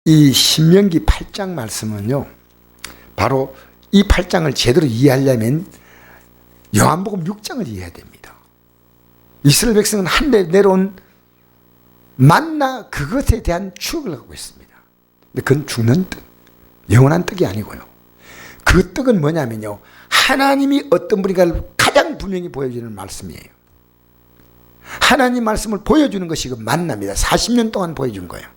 이 신명기 8장 말씀은요, 바로 이 8장을 제대로 이해하려면 요한복음 6장을 이해해야 됩니다. 이스라엘 백성은 한데 내려온 만나 그것에 대한 추억을 하고 있습니다. 근데 그건 죽는 떡, 영원한 떡이 아니고요. 그 떡은 뭐냐면요, 하나님이 어떤 분인가를 가장 분명히 보여주는 말씀이에요. 하나님 말씀을 보여주는 것이 그 만납니다. 40년 동안 보여준 거예요.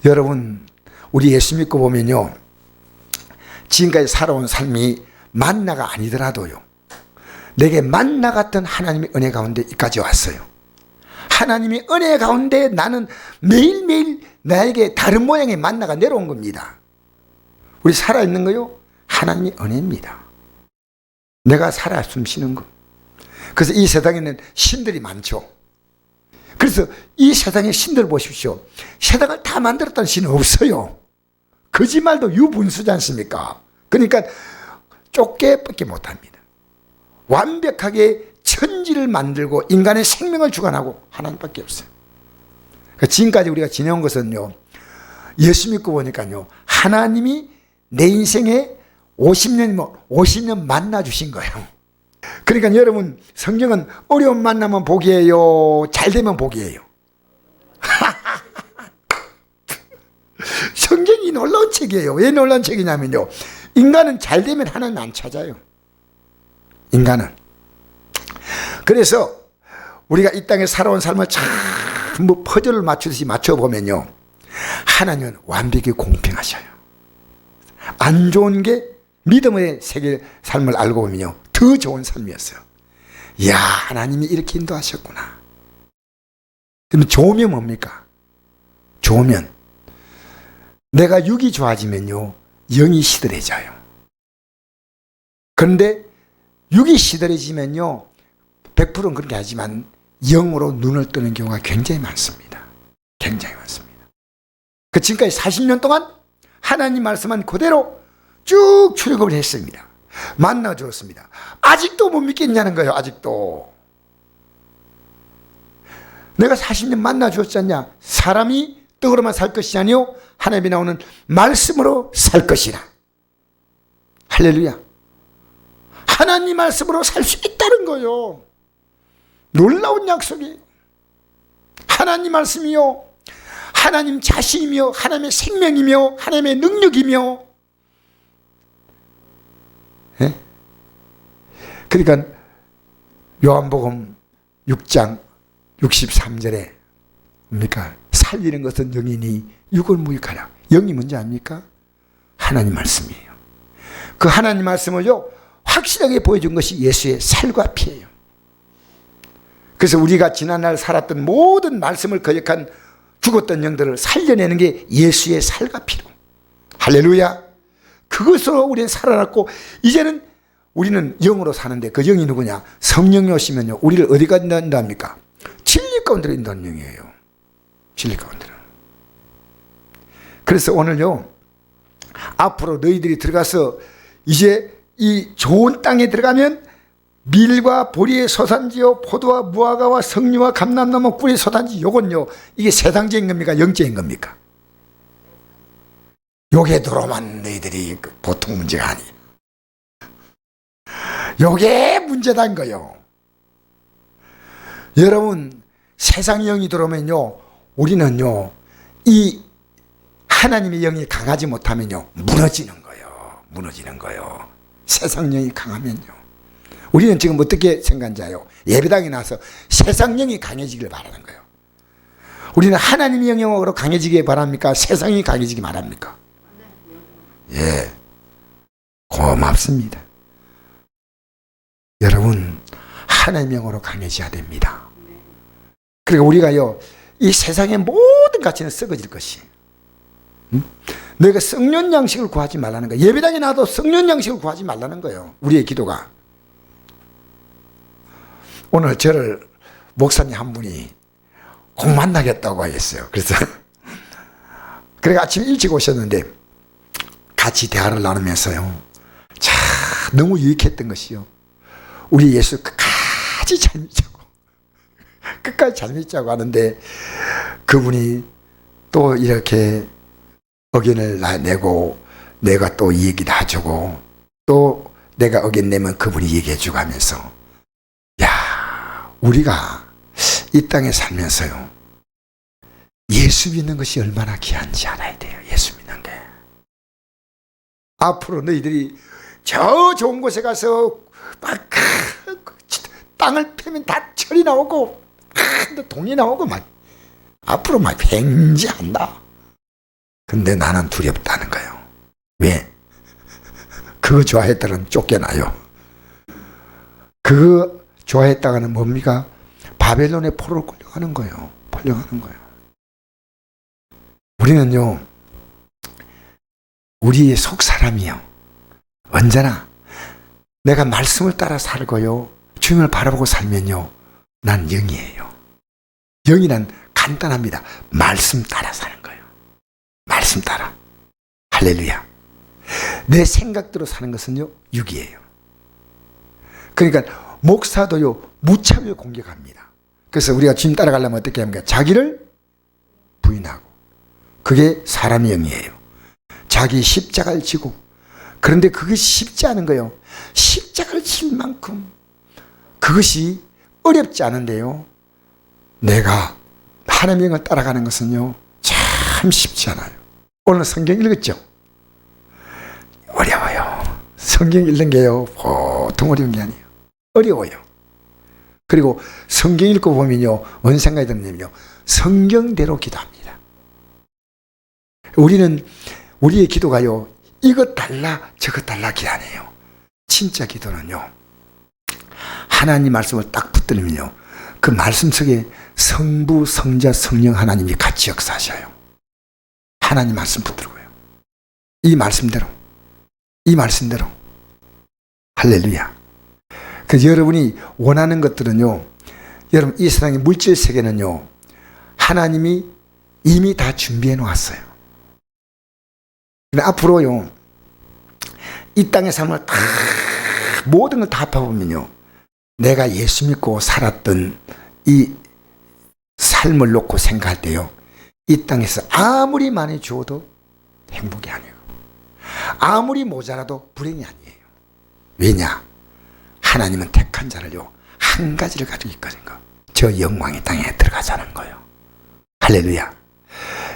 여러분, 우리 예수 믿고 보면요, 지금까지 살아온 삶이 만나가 아니더라도요, 내게 만나 같은 하나님의 은혜 가운데 이까지 왔어요. 하나님의 은혜 가운데 나는 매일매일 나에게 다른 모양의 만나가 내려온 겁니다. 우리 살아있는 거요, 하나님의 은혜입니다. 내가 살아 숨쉬는 거. 그래서 이 세상에는 신들이 많죠. 그래서 이 세상의 신들 보십시오. 세상을 다 만들었다는 신은 없어요. 거짓말도 유분수지 않습니까? 그러니까 쫓게밖에 못합니다. 완벽하게 천지를 만들고 인간의 생명을 주관하고 하나님밖에 없어요. 지금까지 우리가 지내온 것은요, 예수 믿고 보니까요, 하나님이 내 인생에 50년 만나 주신 거예요. 그러니까 여러분, 성경은 어려운 만나면 복이에요, 잘 되면 복이에요. 성경이 놀라운 책이에요. 왜 놀라운 책이냐면요, 인간은 잘 되면 하나님 안 찾아요. 인간은. 그래서 우리가 이 땅에 살아온 삶을 전부 퍼즐을 맞추듯이 맞춰보면요, 하나님은 완벽히 공평하셔요. 안 좋은 게 믿음의 세계 삶을 알고 보면요, 더 좋은 삶이었어요. 이야, 하나님이 이렇게 인도하셨구나. 그럼 좋으면 뭡니까? 좋으면 내가 육이 좋아지면요, 영이 시들해져요. 그런데 육이 시들해지면요, 100%는 그렇게 하지만 영으로 눈을 뜨는 경우가 굉장히 많습니다. 굉장히 많습니다. 그 지금까지 40년 동안 하나님 말씀한 그대로 쭉 출애굽을 했습니다. 만나 주었습니다. 아직도 못 믿겠냐는 거예요. 아직도. 내가 40년 만나 주었지 않냐? 사람이 떡으로만 살 것이 아니요, 하나님이 나오는 말씀으로 살 것이라. 할렐루야. 하나님 말씀으로 살 수 있다는 거예요. 놀라운 약속이에요. 하나님 말씀이요, 하나님 자신이며 하나님의 생명이며 하나님의 능력이며. 예? 그러니까 요한복음 6장 63절에 뭡니까? 살리는 것은 영이니 육을 무익하라. 영이 뭔지 압니까? 하나님 말씀이에요. 그 하나님 말씀을요, 확실하게 보여준 것이 예수의 살과 피예요. 그래서 우리가 지난날 살았던 모든 말씀을 거역한 죽었던 영들을 살려내는 게 예수의 살과 피로. 할렐루야. 그것으로 우리는 살아났고, 이제는 우리는 영으로 사는데 그 영이 누구냐? 성령이 오시면요, 우리를 어디가 인도합니까? 진리 가운데로 인도하는 영이에요. 진리 가운데로. 그래서 오늘요, 앞으로 너희들이 들어가서 이제 이 좋은 땅에 들어가면 밀과 보리의 소산지요, 포도와 무화과와 석류와 감람나무 꿀의 소산지. 요건요, 이게 세상적인 겁니까? 영적인 겁니까? 요게 들어오면 너희들이 보통 문제가 아니에요. 요게 문제다는 거예요. 여러분, 세상 영이 들어오면요, 우리는요, 이 하나님의 영이 강하지 못하면요, 무너지는 거예요. 무너지는 거예요. 세상 영이 강하면요. 우리는 지금 어떻게 생각하는지 알아요? 예배당에 나와서 세상 영이 강해지기를 바라는 거예요. 우리는 하나님의 영으로 강해지길 바랍니까? 세상이 강해지기 바랍니까? 예, 고맙습니다. 여러분, 하나님의 영으로 강해져야 됩니다. 그리고 우리가요, 이 세상의 모든 가치는 썩어질 것이. 너희가 썩는 양식을 구하지 말라는 거예요. 예배당에 나와도 썩는 양식을 구하지 말라는 거예요. 우리의 기도가. 오늘 저를 목사님 한 분이 꼭 만나겠다고 했어요. 그래서 그래서 아침 일찍 오셨는데 같이 대화를 나누면서요, 참 너무 유익했던 것이요, 우리 예수 끝까지 잘 믿자고 하는데, 그분이 또 이렇게 의견을 내고 내가 또 얘기 다 주고 또 내가 의견 내면 그분이 얘기해 주고 하면서 야, 우리가 이 땅에 살면서요 예수 믿는 것이 얼마나 귀한지 알아야 돼요. 예수 믿는 게. 앞으로 너희들이 저 좋은 곳에 가서 막 땅을 패면 다 철이 나오고 동이 나오고 막 앞으로 막 횡재한다. 근데 나는 두렵다는 거예요. 왜? 그거 좋아했다가는 쫓겨나요. 그거 좋아했다가는 뭡니까? 바벨론의 포로로 끌려가는 거예요. 끌려가는 거예요. 우리는요, 우리의 속 사람이요, 언제나 내가 말씀을 따라 살고요, 주님을 바라보고 살면요, 난 영이에요. 영이란 간단합니다. 말씀 따라 사는 거예요. 말씀 따라. 할렐루야. 내 생각대로 사는 것은요, 육이에요. 그러니까 목사도요, 무차별 공격합니다. 그래서 우리가 주님 따라가려면 어떻게 합니까? 자기를 부인하고. 그게 사람의 영이에요. 자기 십자가를 지고. 그런데 그것이 쉽지 않은 거예요. 십자가를 질 만큼 그것이 어렵지 않은데요, 내가 하나님의 영을 따라가는 것은요 참 쉽지 않아요. 오늘 성경 읽었죠? 어려워요. 성경 읽는 게요 보통 어려운 게 아니에요. 어려워요. 그리고 성경 읽고 보면요 어느 생각이 드냐면요, 성경대로 기도합니다. 우리는 우리의 기도가요 이것 달라 저것 달라 기 아니에요. 진짜 기도는요, 하나님 말씀을 딱 붙들면요 그 말씀 속에 성부, 성자, 성령 하나님이 같이 역사하셔요. 하나님 말씀 붙들고요. 이 말씀대로 할렐루야. 그래서 여러분이 원하는 것들은요, 여러분 이 세상의 물질 세계는요 하나님이 이미 다 준비해 놓았어요. 근데 앞으로요 이 땅의 삶을 다 모든 걸 다 합해보면요, 내가 예수 믿고 살았던 이 삶을 놓고 생각할 때요, 이 땅에서 아무리 많이 주어도 행복이 아니에요. 아무리 모자라도 불행이 아니에요. 왜냐? 하나님은 택한 자를요 한 가지를 가지고 있거든요. 저 영광의 땅에 들어가자는 거예요. 할렐루야.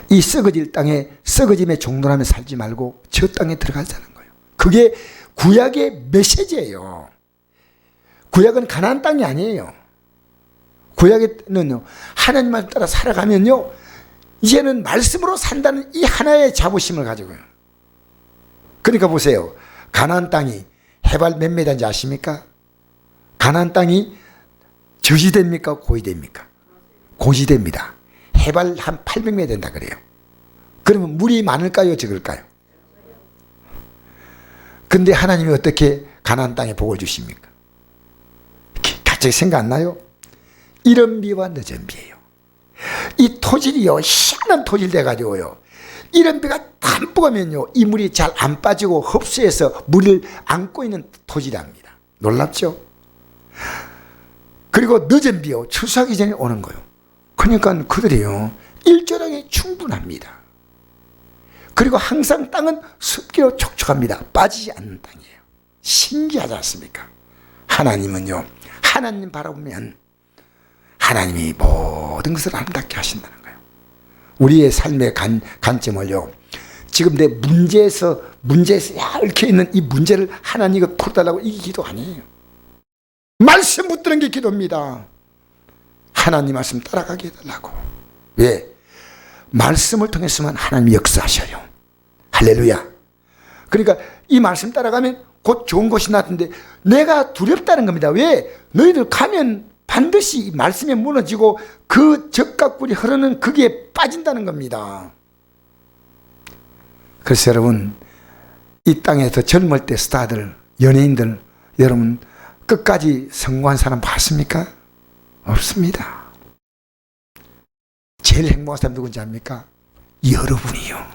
이 썩어질 땅에 썩어짐의 종로라며 살지 말고 저 땅에 들어가자는 거예요. 그게 구약의 메시지예요. 구약은 가나안 땅이 아니에요. 구약에는요 하나님 말씀 따라 살아가면요 이제는 말씀으로 산다는 이 하나의 자부심을 가지고요. 그러니까 보세요. 가나안 땅이 해발 몇 미터인지 아십니까? 가나안 땅이 저지대입니까? 고지대입니까? 고지대입니다. 해발 한 800m 된다 그래요. 그러면 물이 많을까요? 적을까요? 근데 하나님이 어떻게 가나안 땅에 복을 주십니까? 갑자기 생각 안 나요? 이른 비와 늦은 비예요. 이 토질이요 희한한 토질 돼가지고요, 이른 비가 담뿍 하면요 이 물이 잘 안 빠지고 흡수해서 물을 안고 있는 토질입니다. 놀랍죠? 그리고 늦은 비요 추수하기 전에 오는 거예요. 그러니까 그들이요 일조량이 충분합니다. 그리고 항상 땅은 습기로 촉촉합니다. 빠지지 않는 땅이에요. 신기하지 않습니까? 하나님은요 하나님 바라보면 하나님이 모든 것을 아름답게 하신다는 거예요. 우리의 삶의 관점을요, 지금 내 문제에서 얽혀 있는 이 문제를 하나님이 풀어달라고, 이 기도 아니에요. 말씀 붙드는 게 기도입니다. 하나님 말씀 따라가게 해달라고. 왜? 말씀을 통해서만 하나님이 역사하셔요. 할렐루야. 그러니까 이 말씀 따라가면 곧 좋은 것이 나타나는데 내가 두렵다는 겁니다. 왜? 너희들 가면 반드시 말씀에 무너지고 그 적과 꿀이 흐르는 거기에 빠진다는 겁니다. 그래서 여러분 이 땅에서 젊을 때 스타들, 연예인들, 여러분 끝까지 성공한 사람 봤습니까? 없습니다. 제일 행복한 사람 누군지 압니까? 여러분이요.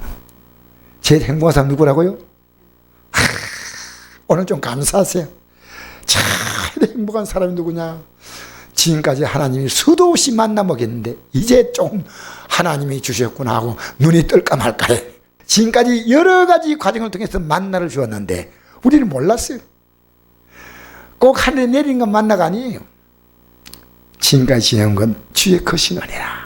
제일 행복한 사람 누구라고요? 오늘 좀 감사하세요. 제일 행복한 사람이 누구냐? 지금까지 하나님이 수도 없이 만나 먹였는데 이제 좀 하나님이 주셨구나 하고 눈이 뜰까 말까 해. 지금까지 여러 가지 과정을 통해서 만나를 주었는데 우리는 몰랐어요. 꼭 하늘에 내린 건 만나가 아니에요. 지금까지 지내온 건 주의 크신 은혜라.